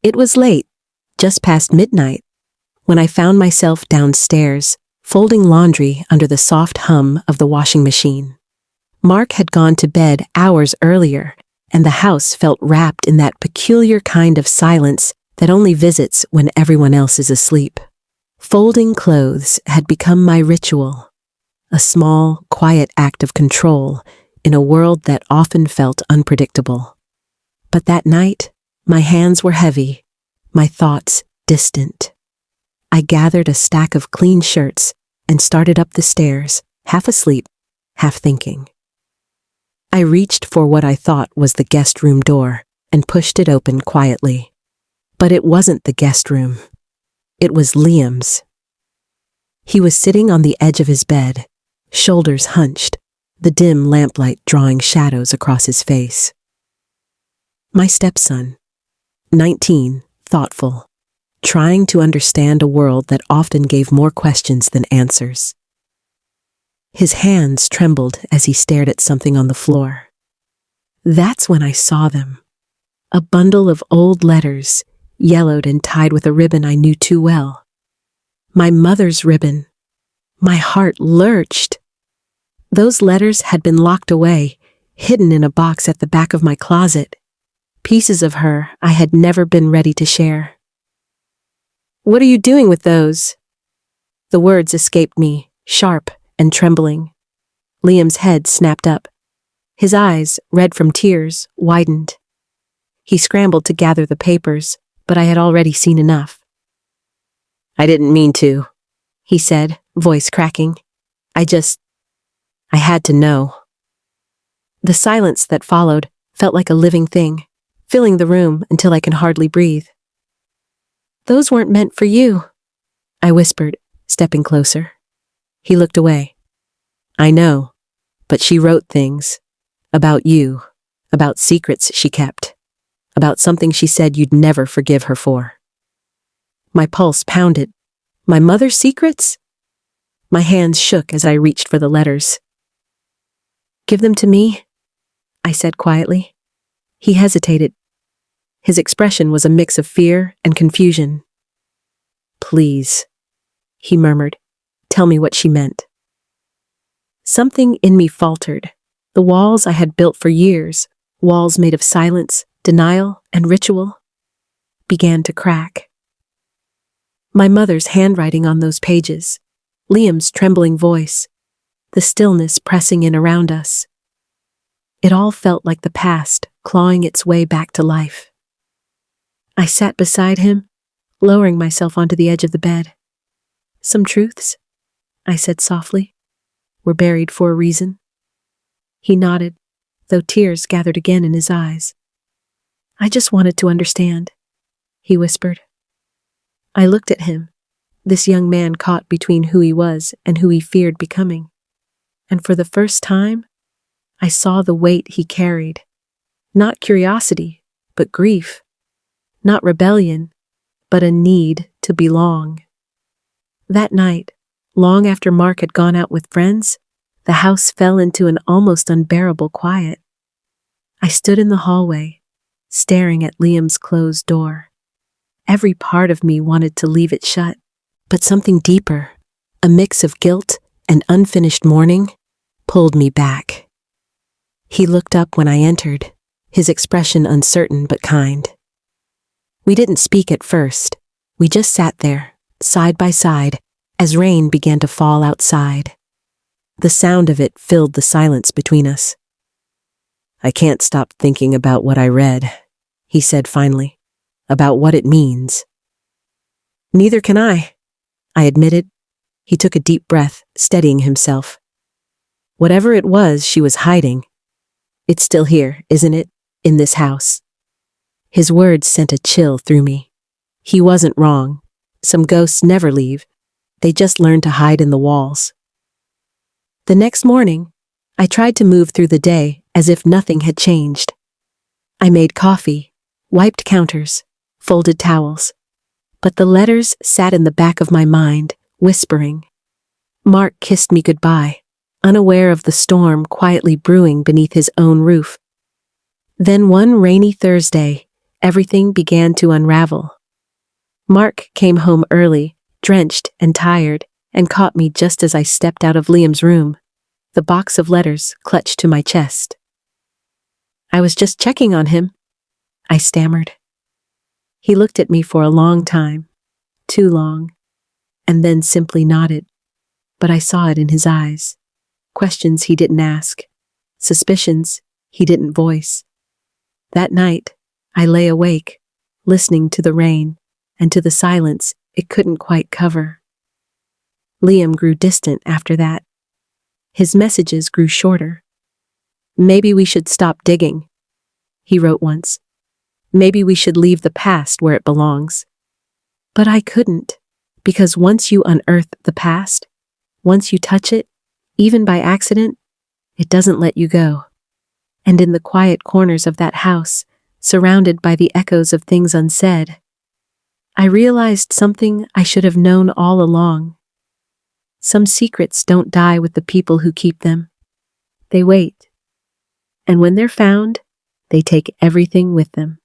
It was late, just past midnight, when I found myself downstairs, folding laundry under the soft hum of the washing machine. Mark had gone to bed hours earlier, and the house felt wrapped in that peculiar kind of silence that only visits when everyone else is asleep. Folding clothes had become my ritual, a small, quiet act of control in a world that often felt unpredictable. But that night, my hands were heavy, my thoughts distant. I gathered a stack of clean shirts and started up the stairs, half asleep, half thinking. I reached for what I thought was the guest room door and pushed it open quietly. But it wasn't the guest room. It was Liam's. He was sitting on the edge of his bed, shoulders hunched, the dim lamplight drawing shadows across his face. My stepson, 19, thoughtful, trying to understand a world that often gave more questions than answers. His hands trembled as he stared at something on the floor. That's when I saw them. A bundle of old letters, yellowed and tied with a ribbon I knew too well. My mother's ribbon. My heart lurched. Those letters had been locked away, hidden in a box at the back of my closet. Pieces of her I had never been ready to share. "What are you doing with those?" The words escaped me, sharp and trembling. Liam's head snapped up. His eyes, red from tears, widened. He scrambled to gather the papers, but I had already seen enough. "I didn't mean to," he said, voice cracking. I had to know." The silence that followed felt like a living thing, filling the room until I could hardly breathe. "Those weren't meant for you," I whispered, stepping closer. He looked away. "I know, but she wrote things. About you, about secrets she kept, about something she said you'd never forgive her for." My pulse pounded. My mother's secrets? My hands shook as I reached for the letters. "Give them to me," I said quietly. He hesitated. His expression was a mix of fear and confusion. "Please," he murmured. "Tell me what she meant." Something in me faltered. The walls I had built for years, walls made of silence, denial, and ritual, began to crack. My mother's handwriting on those pages, Liam's trembling voice, the stillness pressing in around us. It all felt like the past, clawing its way back to life. I sat beside him, lowering myself onto the edge of the bed. "Some truths," I said softly, "were buried for a reason." He nodded, though tears gathered again in his eyes. "I just wanted to understand," he whispered. I looked at him, this young man caught between who he was and who he feared becoming. And for the first time, I saw the weight he carried. Not curiosity, but grief. Not rebellion, but a need to belong. That night, long after Mark had gone out with friends, the house fell into an almost unbearable quiet. I stood in the hallway, staring at Liam's closed door. Every part of me wanted to leave it shut, but something deeper, a mix of guilt and unfinished mourning, pulled me back. He looked up when I entered, his expression uncertain but kind. We didn't speak at first. We just sat there, side by side, as rain began to fall outside. The sound of it filled the silence between us. "I can't stop thinking about what I read," he said finally, "about what it means." "Neither can I admitted. He took a deep breath, steadying himself. "Whatever it was she was hiding, it's still here, isn't it, in this house?" His words sent a chill through me. He wasn't wrong. Some ghosts never leave. They just learn to hide in the walls. The next morning, I tried to move through the day as if nothing had changed. I made coffee, wiped counters, folded towels. But the letters sat in the back of my mind, whispering. Mark kissed me goodbye, unaware of the storm quietly brewing beneath his own roof. Then one rainy Thursday, everything began to unravel. Mark came home early, drenched and tired, and caught me just as I stepped out of Liam's room, the box of letters clutched to my chest. "I was just checking on him," I stammered. He looked at me for a long time, too long, and then simply nodded, but I saw it in his eyes. Questions he didn't ask, suspicions he didn't voice. That night, I lay awake, listening to the rain and to the silence it couldn't quite cover. Liam grew distant after that. His messages grew shorter. "Maybe we should stop digging," he wrote once. "Maybe we should leave the past where it belongs." But I couldn't, because once you unearth the past, once you touch it, even by accident, it doesn't let you go. And in the quiet corners of that house, surrounded by the echoes of things unsaid, I realized something I should have known all along. Some secrets don't die with the people who keep them. They wait. And when they're found, they take everything with them.